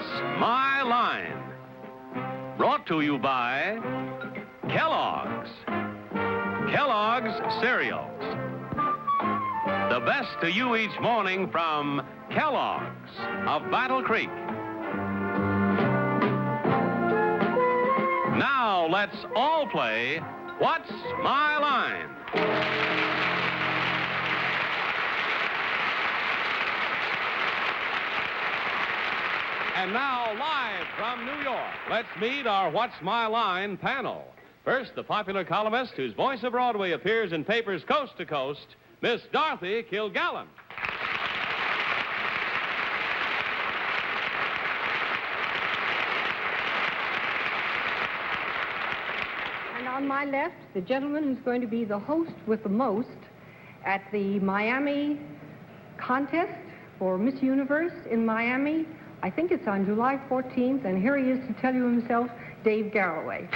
What's My Line? Brought to you by Kellogg's. Kellogg's Cereals. The best to you each morning from Kellogg's of Battle Creek. Now let's all play What's My Line? And now, live from New York, let's meet our What's My Line panel. First, the popular columnist whose voice of Broadway appears in papers coast to coast, Miss Dorothy Kilgallen. And on my left, the gentleman who's going to be the host with the most at the Miami contest for Miss Universe in Miami. I think it's on July 14th, and here he is to tell you himself, Dave Garroway.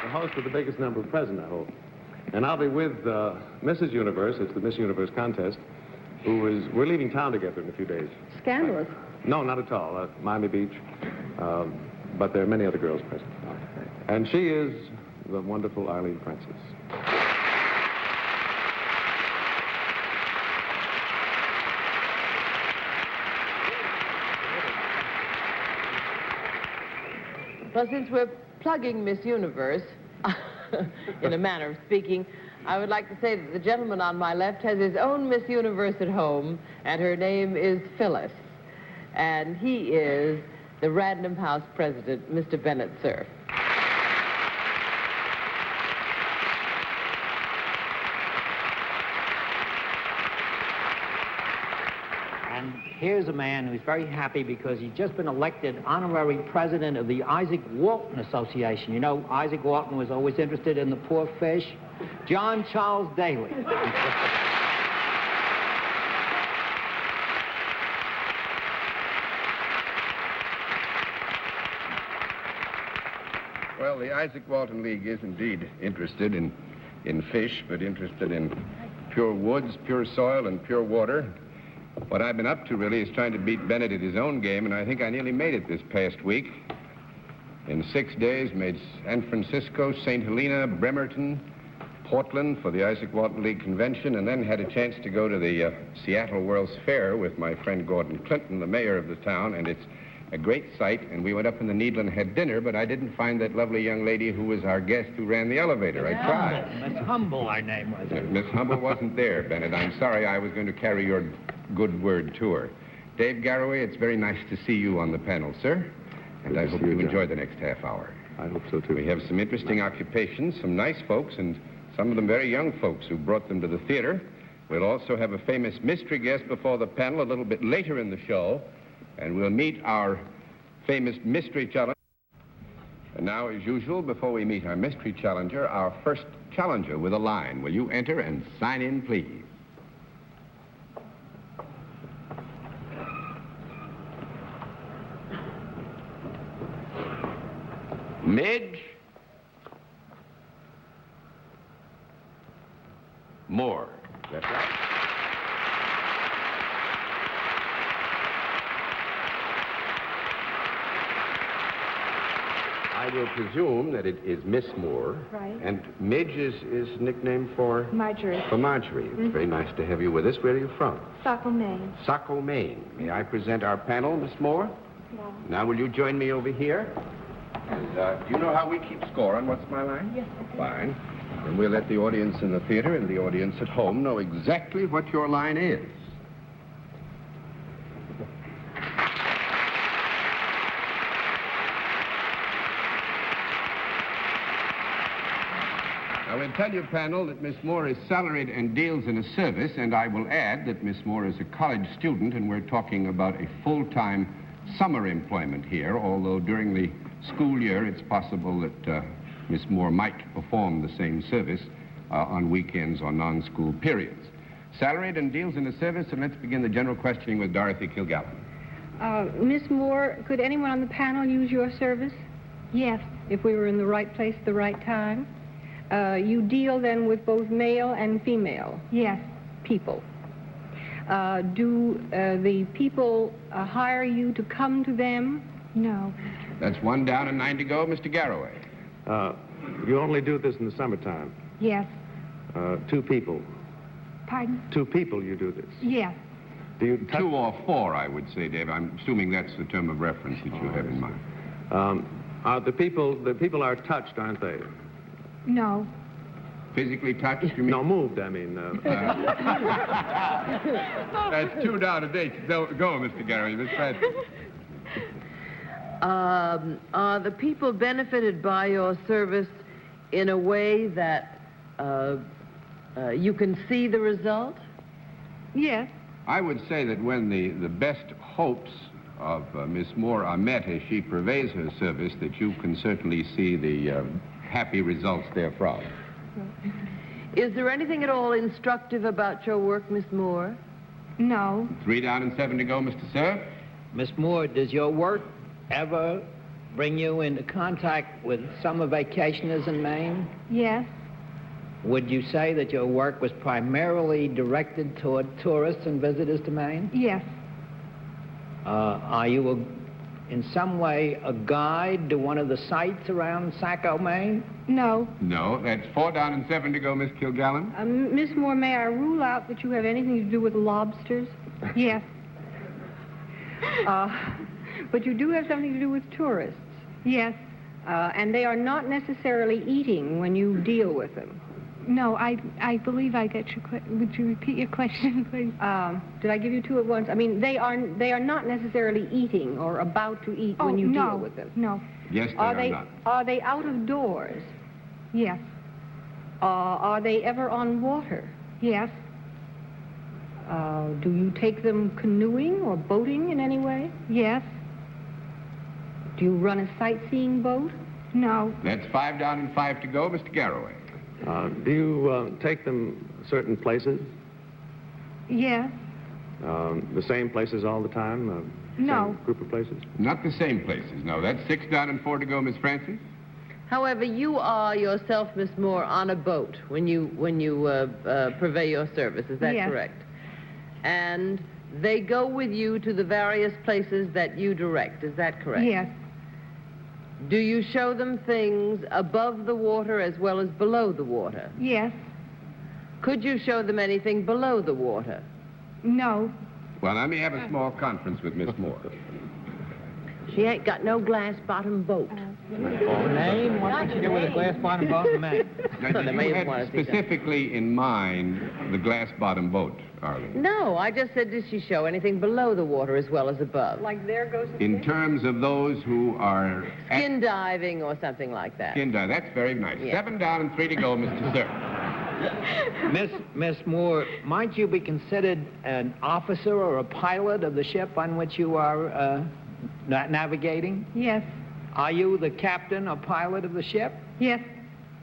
The host with the biggest number present, I hope. And I'll be with Mrs. Universe, it's the Miss Universe contest, we're leaving town together in a few days. Scandalous. No, not at all. Miami Beach. But there are many other girls present. And she is the wonderful Arlene Francis. Well, since we're plugging Miss Universe, in a manner of speaking, I would like to say that the gentleman on my left has his own Miss Universe at home, and her name is Phyllis. And he is the Random House president, Mr. Bennett, Cerf. And here's a man who's very happy because he's just been elected honorary president of the Isaac Walton Association. You know, Isaac Walton was always interested in the poor fish. John Charles Daly. Well, the Isaac Walton League is indeed interested in fish, but interested in pure woods, pure soil, and pure water. What I've been up to, really, is trying to beat Bennett at his own game, and I think I nearly made it this past week. In 6 days, made San Francisco, St. Helena, Bremerton, Portland for the Isaac Walton League convention, and then had a chance to go to the Seattle World's Fair with my friend Gordon Clinton, the mayor of the town, and it's a great sight. And we went up in the Needle and had dinner, but I didn't find that lovely young lady who was our guest who ran the elevator. I tried. Miss Humble, our name was. Miss Humble wasn't there, Bennett. I'm sorry. I was going to carry your good word to her. Dave Garroway, it's very nice to see you on the panel, sir. And I hope you enjoy the next half hour. I hope so, too. We have some interesting occupations, some nice folks, and some of them very young folks who brought them to the theater. We'll also have a famous mystery guest before the panel a little bit later in the show, and we'll meet our famous mystery challenger. And now, as usual, before we meet our mystery challenger, our first challenger with a line. Will you enter and sign in, please? Midge Moore. That's right. I will presume that it is Miss Moore. Right. And Midge is nickname for? Marjorie. For Marjorie. It's very nice to have you with us. Where are you from? Saco, Maine. Saco, Maine. May I present our panel, Miss Moore? No. Now, will you join me over here? And do you know how we keep score on What's My Line? Yes, I do. Fine. And we'll let the audience in the theater and the audience at home know exactly what your line is. I will tell you, panel, that Miss Moore is salaried and deals in a service, and I will add that Miss Moore is a college student, and we're talking about a full-time summer employment here, although during the school year it's possible that Miss Moore might perform the same service on weekends or non-school periods. Salaried and deals in a service, and let's begin the general questioning with Dorothy Kilgallen. Miss Moore, could anyone on the panel use your service? Yes. If we were in the right place at the right time? You deal then with both male and female? Yes. People. Do the people hire you to come to them? No. That's 1 down and 9 to go, Mr. Garroway. You only do this in the summertime. Yes. 2 people. Pardon? 2 people you do this. Yes. Do you 2 or 4, I would say, Dave. I'm assuming that's the term of reference that you have in mind. The people are touched, aren't they? No. Physically touched, you mean? No, moved, I mean. That's 2 down to date. Go, Mr. Garroway, Miss Francis. Are the people benefited by your service in a way that you can see the result? Yes. I would say that when the best hopes of Miss Moore are met as she purveys her service, that you can certainly see the happy results therefrom. Is there anything at all instructive about your work, Miss Moore? No. 3 down and 7 to go, Mr. Cerf. Miss Moore, does your work ever bring you into contact with summer vacationers in Maine? Yes. Would you say that your work was primarily directed toward tourists and visitors to Maine? Yes. Are you, in some way, a guide to one of the sites around Saco, Maine? No. No, that's 4 down and 7 to go, Miss Kilgallen. Miss Moore, may I rule out that you have anything to do with lobsters? Yes. But you do have something to do with tourists. Yes. And they are not necessarily eating when you deal with them. No, I believe I get your question. Would you repeat your question, please? Did I give you 2 at once? I mean, they are not necessarily eating or about to eat when you deal with them. No. Yes, they are not. Are they out of doors? Yes. Are they ever on water? Yes. Do you take them canoeing or boating in any way? Yes. Do you run a sightseeing boat? No. That's 5 down and 5 to go, Mr. Garroway. Do you take them certain places? Yes. The same places all the time? No. Same group of places? Not the same places, no. That's 6 down and 4 to go, Miss Francis. However, you are yourself, Miss Moore, on a boat when you purvey your service. Is that Yes. correct? And they go with you to the various places that you direct. Is that correct? Yes. Do you show them things above the water as well as below the water? Yes. Could you show them anything below the water? No. Well, let me have a small conference with Miss Moore. She ain't got no glass-bottom boat. Maine? What did you do with a glass bottom boat in Maine? Now, did They you may have have wanted to see that. specifically in mind the glass-bottom boat, Arlene? No, I just said, did she show anything below the water as well as above? Like there goes the In fish? terms of those who are Skin diving or something like that. skin dive, that's very nice. Yeah. 7 down and 3 to go, Mr. Cerf. Miss Moore, might you be considered an officer or a pilot of the ship on which you are navigating? Yes. Are you the captain or pilot of the ship? Yes.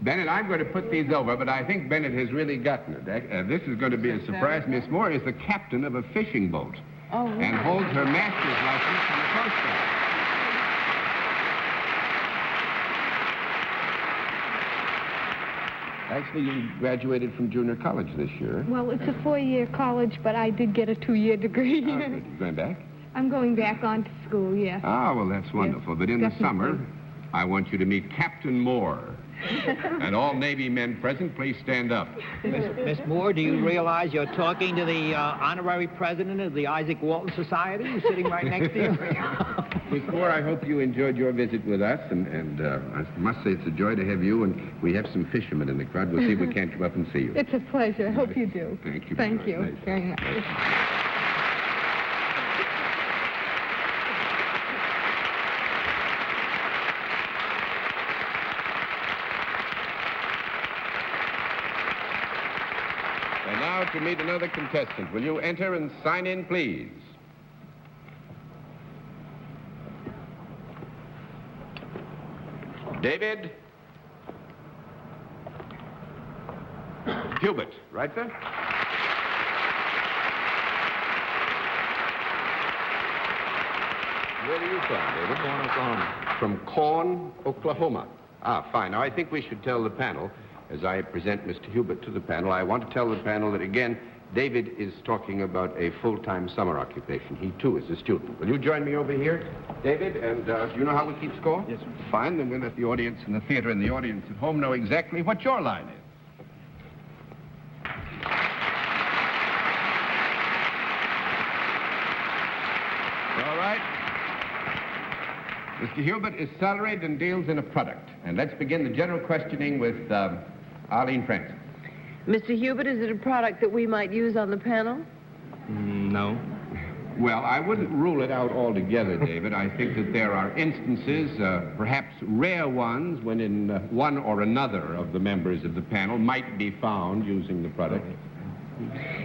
Bennett, I'm going to put these over, but I think Bennett has really gotten it. This is going to be a surprise. Miss Moore is the captain of a fishing boat and holds her master's license from the Coast Guard. Actually, you graduated from junior college this year. Well, it's a 4-year college, but I did get a 2-year degree. Oh, good. You going back? I'm going back on to school, yes. Ah, well, that's wonderful. But in the definitely. summer, I want you to meet Captain Moore. And all Navy men present, please stand up. Miss Moore, do you realize you're talking to the honorary president of the Isaac Walton Society, who's sitting right next to you? Miss Moore, I hope you enjoyed your visit with us, and I must say it's a joy to have you, and we have some fishermen in the crowd. We'll see if we can't come up and see you. It's a pleasure. I hope you do. Thank you. Thank you Nice. very much. And now to meet another contestant. Will you enter and sign in, please? David? Hubert, right there? Where are you from, David? From Corn, Oklahoma. Ah, fine. Now, I think we should tell the panel as I present Mr. Hubert to the panel, I want to tell the panel that, again, David is talking about a full-time summer occupation. He, too, is a student. Will you join me over here, David? And do you know how we keep score? Yes, sir. Fine, then we'll let the audience in the theater and the audience at home know exactly what your line is. All right. Mr. Hubert is salaried and deals in a product. And let's begin the general questioning with Arlene Francis. Mr. Hubert, is it a product that we might use on the panel? No. Well, I wouldn't rule it out altogether, David. I think that there are instances, perhaps rare ones, when in one or another of the members of the panel might be found using the product.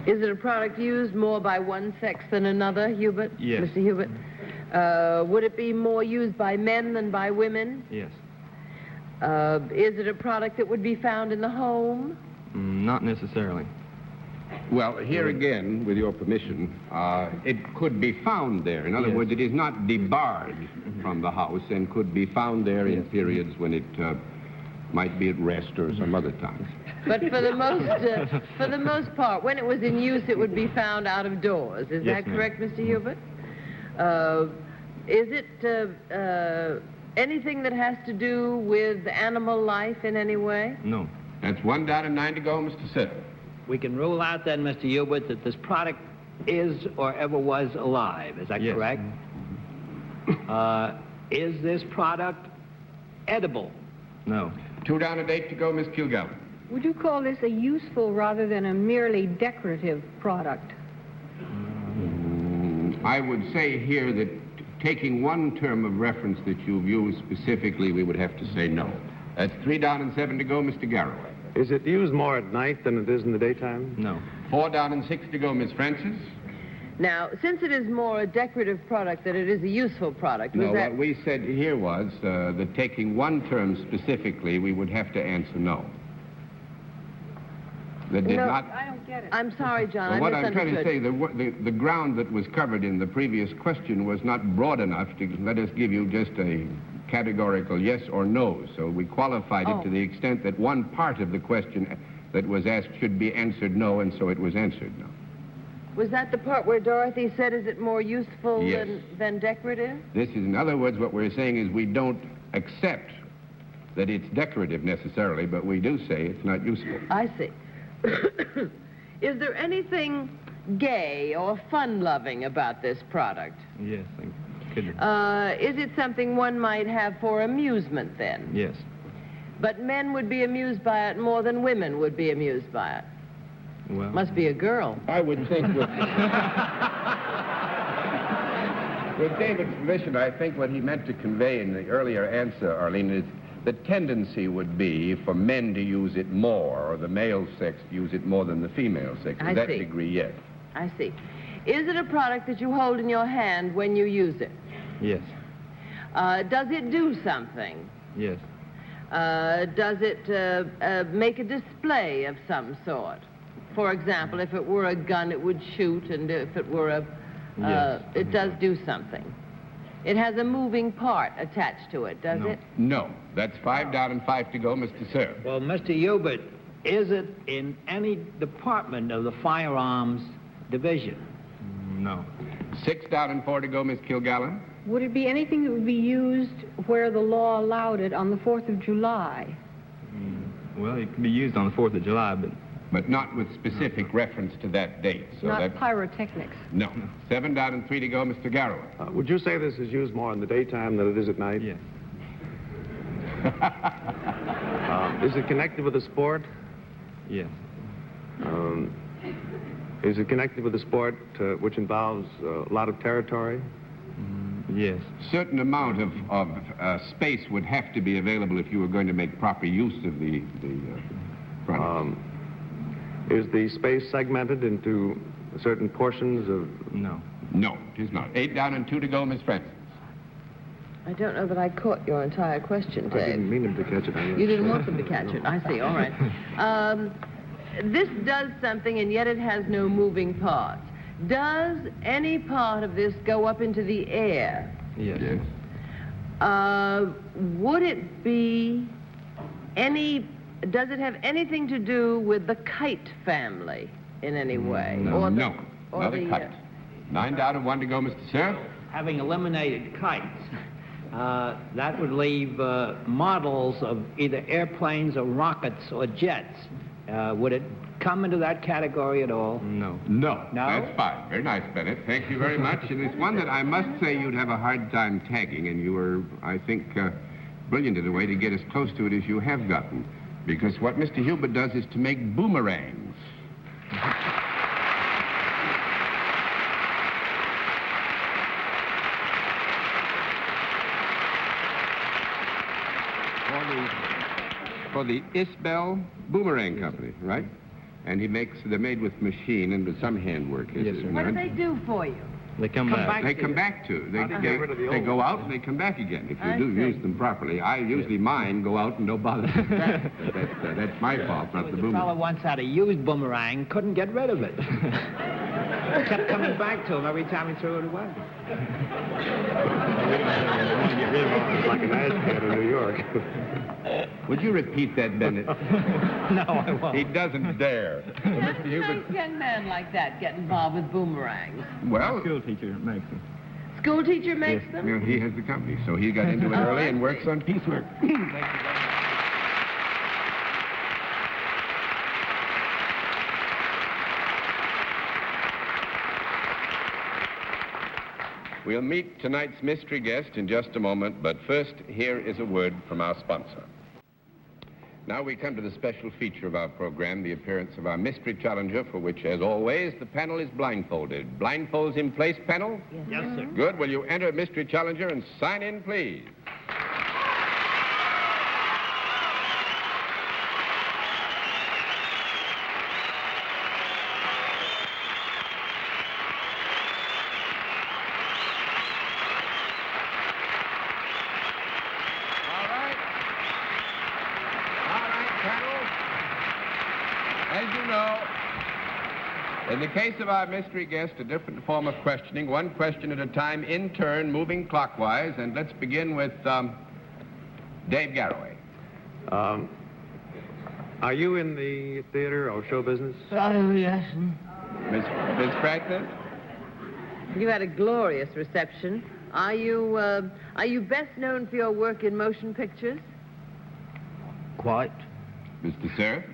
Is it a product used more by one sex than another, Hubert? Yes. Mr. Hubert? Would it be more used by men than by women? Yes. Is it a product that would be found in the home? Not necessarily. Well, here again, with your permission, it could be found there. In other Yes. words, it is not debarred from the house and could be found there in periods when it might be at rest or some other times. But for the most part, when it was in use, it would be found out of doors. Is Yes, that ma'am. correct, Mr. Hubert? Is it anything that has to do with animal life in any way? No. That's 1 down and 9 to go, Mr. Cerf. We can rule out then, Mr. Hubert, that this product is or ever was alive. Is that Yes. correct? Is this product edible? No. 2 down and 8 to go, Miss Kilgallen. Would you call this a useful rather than a merely decorative product? I would say here that taking one term of reference that you've used specifically, we would have to say no. That's 3 down and 7 to go, Mr. Garroway. Is it used more at night than it is in the daytime? No. 4 down and 6 to go, Miss Francis. Now, since it is more a decorative product than it is a useful product, was No, that... what we said here was that taking one term specifically, we would have to answer no. That did No, not... I don't get it. I'm sorry, John, Well, what I I'm trying to misunderstood. say, the ground that was covered in the previous question was not broad enough to let us give you just a categorical yes or no. So we qualified it to the extent that one part of the question that was asked should be answered no, and so it was answered no. Was that the part where Dorothy said, is it more useful Yes. than decorative? This is, in other words, what we're saying is we don't accept that it's decorative necessarily, but we do say it's not useful. I see. Is there anything gay or fun-loving about this product? Yes. I could. Is it something one might have for amusement, then? Yes. But men would be amused by it more than women would be amused by it. Well. Must be a girl. I would think with David's permission, I think what he meant to convey in the earlier answer, Arlene, is the tendency would be for men to use it more, or the male sex to use it more than the female sex. I To that see. degree, yes. I see. Is it a product that you hold in your hand when you use it? Yes. Does it do something? Yes. Does it make a display of some sort? For example, if it were a gun, it would shoot, and if it were a... Yes. It does do something. It has a moving part attached to it, does No. it? No. That's 5 down and 5 to go, Mr. Cerf. Well, Mr. Hubert, is it in any department of the firearms division? No. 6 down and 4 to go, Miss Kilgallen. Would it be anything that would be used where the law allowed it on the 4th of July? Well, it could be used on the 4th of July, but But not with specific reference to that date. So Not that... pyrotechnics. No. 7 down and 3 to go, Mr. Garroway. Would you say this is used more in the daytime than it is at night? yes. Is it connected with a sport? Yes. Is it connected with a sport which involves a lot of territory? Yes. Certain amount of space would have to be available if you were going to make proper use of the product. Is the space segmented into certain portions of... No. No, it is not. 8 down and 2 to go, Miss Francis. I don't know that I caught your entire question, I Dave. didn't mean him to catch it. You didn't want them to catch it. I see. All right. This does something, and yet it has no moving parts. Does any part of this go up into the air? Yes. Would it be any Does it have anything to do with the kite family in any way? No, Or the- no, or not the, a kite. 9 down and 1 to go, Mr. Cerf. Having eliminated kites, that would leave models of either airplanes or rockets or jets. Would it come into that category at all? No. No. No? That's fine. Very nice, Bennett. Thank you very much. And it's one that I must say you'd have a hard time tagging, and you were, I think, brilliant in a way to get as close to it as you have gotten. Because what Mr. Hubert does is to make boomerangs. For the Isbell Boomerang Company, right? And they're made with machine and with some handwork. Yes, sir. What do they do for you? They come back. They come back to. They go out and they come back again if you I do see. use them properly. Usually mine go out and don't bother to come back. That's my fault, not the The fellow boomerang. once had a used boomerang, couldn't get rid of it. Kept coming back to him every time he threw it away. Get rid of it. It's like an ascot in New York. Would you repeat that, Bennett? No, I won't. He doesn't dare. How does a nice young man like that get involved with boomerangs? Well, School teacher makes them. School teacher makes them? you know, he has the company, so he got into it Oh, early I and works see. on piecework. We'll meet tonight's mystery guest in just a moment, but first, here is a word from our sponsor. Now we come to the special feature of our program, the appearance of our mystery challenger, for which, as always, the panel is blindfolded. Blindfolds in place, panel? Yes, sir. Good. Will you enter mystery challenger and sign in, please? As you know, in the case of our mystery guest, a different form of questioning, one question at a time, in turn, moving clockwise. And let's begin with Dave Garroway. Are you in the theater or show business? Oh, yes. Miss Franklin? You had a glorious reception. Are you best known for your work in motion pictures? Quite. Mr. Cerf?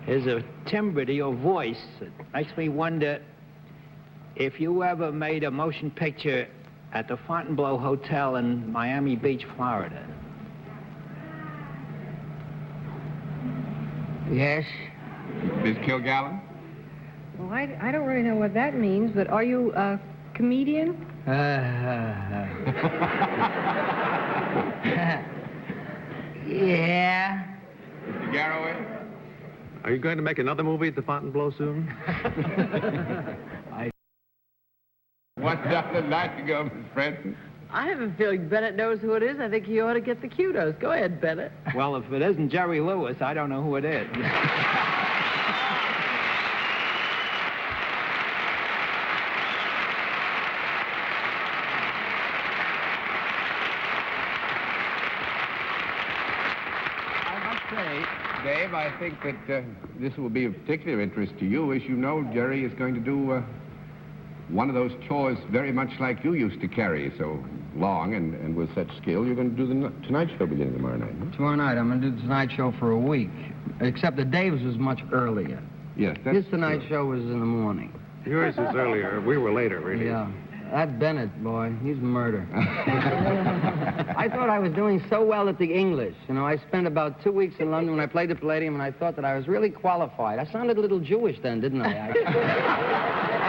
There's a timbre to your voice that makes me wonder if you ever made a motion picture at the Fontainebleau Hotel in Miami Beach, Florida. Yes. Miss Kilgallen? Well, I don't really know what that means, but are you a comedian? Yeah. Mr. Garroway? Are you going to make another movie at the Fontainebleau soon? One down the line to go, Miss Franklin. I have a feeling Bennett knows who it is. I think he ought to get the kudos. Go ahead, Bennett. Well, if it isn't Jerry Lewis, I don't know who it is. Dave, I think that this will be of particular interest to you. As you know, Jerry is going to do one of those chores very much like you used to carry so long and with such skill. You're going to do the Tonight Show beginning tomorrow night, huh? Tomorrow night, I'm going to do the Tonight Show for a week. Except that Dave's was much earlier. Yes, that's His Tonight true. Show was in the morning. Yours is earlier. We were later, really. Yeah. That Bennett boy, he's murder. I thought I was doing so well at the English. You know, I spent about 2 weeks in London when I played the Palladium, and I thought that I was really qualified. I sounded a little Jewish then, didn't I? I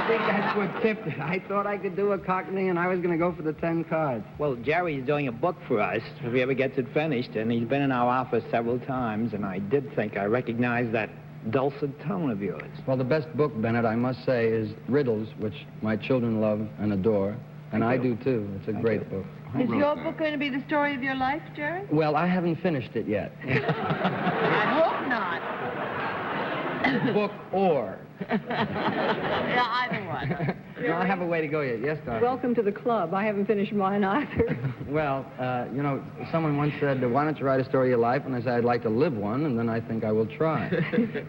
think that's what tipped it. I thought I could do a Cockney, and I was going to go for the 10 cards. Well, Jerry's doing a book for us, if he ever gets it finished, and he's been in our office several times, and I did think I recognized that dulcet tone of yours. Well, the best book, Bennett, I must say, is Riddles, which my children love and adore, and I do, too. It's a great book. Is your book going to be the story of your life, Jerry? Well, I haven't finished it yet. I hope not. book or? Yeah, either one. No, I have a way to go yet. Yes, Dorothy. Welcome to the club. I haven't finished mine either. Well, you know, someone once said, why don't you write a story of your life? And I said, I'd like to live one, and then I think I will try.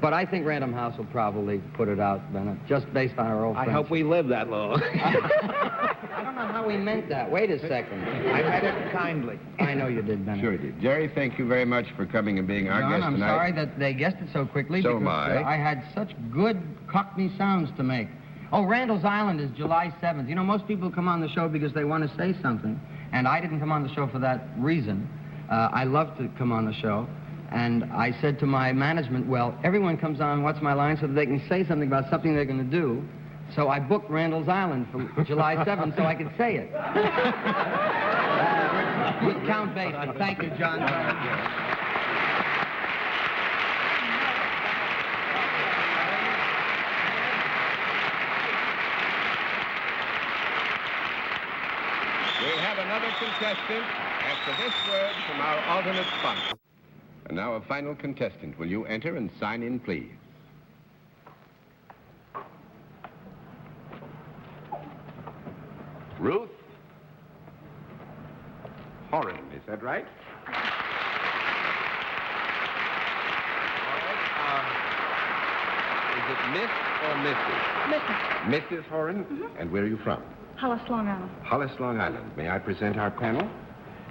But I think Random House will probably put it out, Bennett, just based on our old I friendship. hope we live that long. I don't know how we meant that. Wait a second. I meant it kindly. I know you did, Bennett. Sure did. Jerry, thank you very much for coming and being our John, guest I'm tonight. sorry that they guessed it so quickly So because am I. I had such good Cockney sounds to make. Oh, Randall's Island is July 7th. You know, most people come on the show because they want to say something, and I didn't come on the show for that reason. I love to come on the show, and I said to my management, well, everyone comes on What's My Line so that they can say something about something they're going to do. So I booked Randall's Island for July 7th so I could say it. With Count Basie. Thank you, John. We'll have another contestant after this word from our alternate sponsor. And now a final contestant. Will you enter and sign in, please? Ruth Horan, is that right? Is it Miss or Mrs.? Mrs. Horan? And where are you from? Hollis, Long Island. Hollis, Long Island. May I present our panel?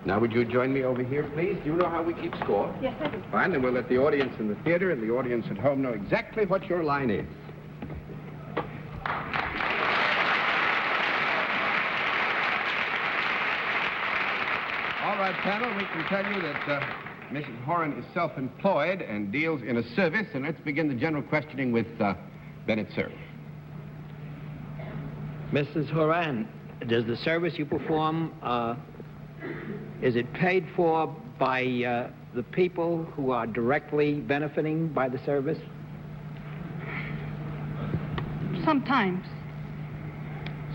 Now, would you join me over here, please? Do you know how we keep score? Yes, I do. Fine, then we'll let the audience in the theater and the audience at home know exactly what your line is. All right, panel, we can tell you that Mrs. Horan is self-employed and deals in a service, and let's begin the general questioning with Bennett Cerf. Mrs. Horan, does the service you perform, is it paid for by the people who are directly benefiting by the service? Sometimes.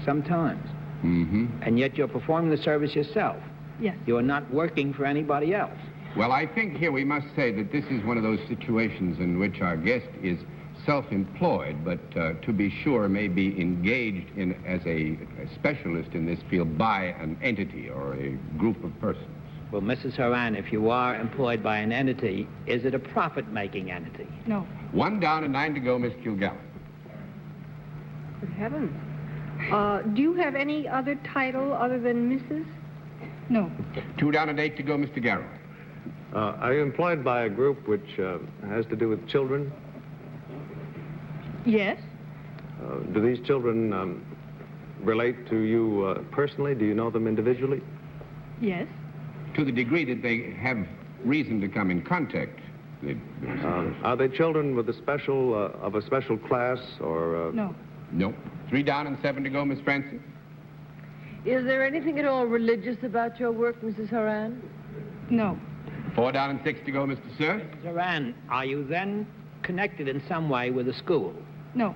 Sometimes. Mm-hmm. And yet you're performing the service yourself. Yes. You're not working for anybody else. Well, I think here we must say that this is one of those situations in which our guest is self-employed, but to be sure may be engaged in as a specialist in this field by an entity or a group of persons. Well, Mrs. Horan, if you are employed by an entity, is it a profit-making entity? No. 1 down and 9 to go, Miss Kilgallen. Good heavens. Do you have any other title other than Mrs.? No. 2 down and 8 to go, Mr. Garroway. Are you employed by a group which has to do with children? Yes. Do these children relate to you personally? Do you know them individually? Yes. To the degree that they have reason to come in contact. Are they children with a special, of a special class or... No. No. 3 down and 7 to go, Miss Francis. Is there anything at all religious about your work, Mrs. Horan? No. 4 down and 6 to go, Mr. Cerf. Mrs. Horan, are you then connected in some way with a school? No.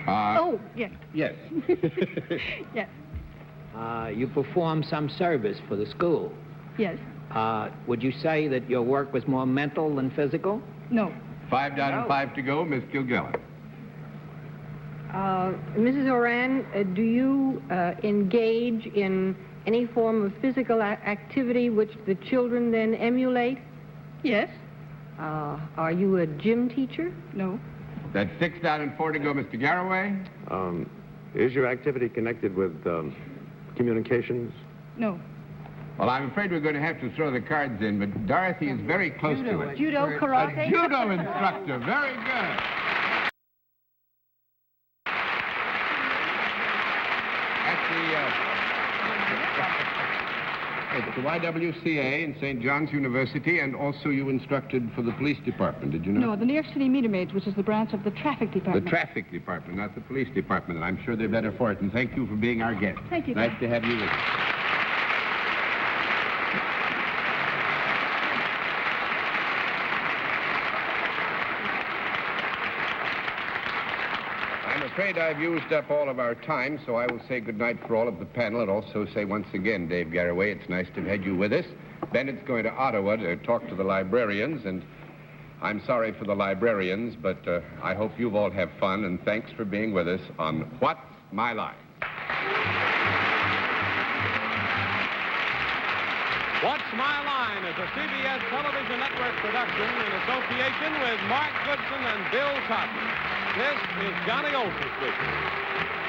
Oh, yes. Yes. Yes. You perform some service for the school. Yes. Would you say that your work was more mental than physical? No. 5 down and 5 to go, Miss Kilgallen. Mrs. Horan, do you engage in any form of physical activity which the children then emulate? Yes. Are you a gym teacher? No. That's 6 down and 4 to go, Mr. Garroway. Is your activity connected with communications? No. Well, I'm afraid we're going to have to throw the cards in, but Dorothy is very close to it. Judo, karate? A judo instructor. Very good. At the YWCA in St. John's University, and also you instructed for the police department, did you know? No, the New York City Meter Maids, which is the branch of the traffic The department. traffic department, not the police department, and I'm sure they're better for it. And thank you for being our guest. Thank you. Nice to have you with us. I'm afraid I've used up all of our time, so I will say goodnight for all of the panel and also say once again, Dave Garroway, it's nice to have had you with us. Bennett's going to Ottawa to talk to the librarians, and I'm sorry for the librarians, but I hope you all have fun, and thanks for being with us on What's My Line? What's My Line is a CBS television network production in association with Mark Goodson and Bill Cotton. This is Johnny Olson speaking.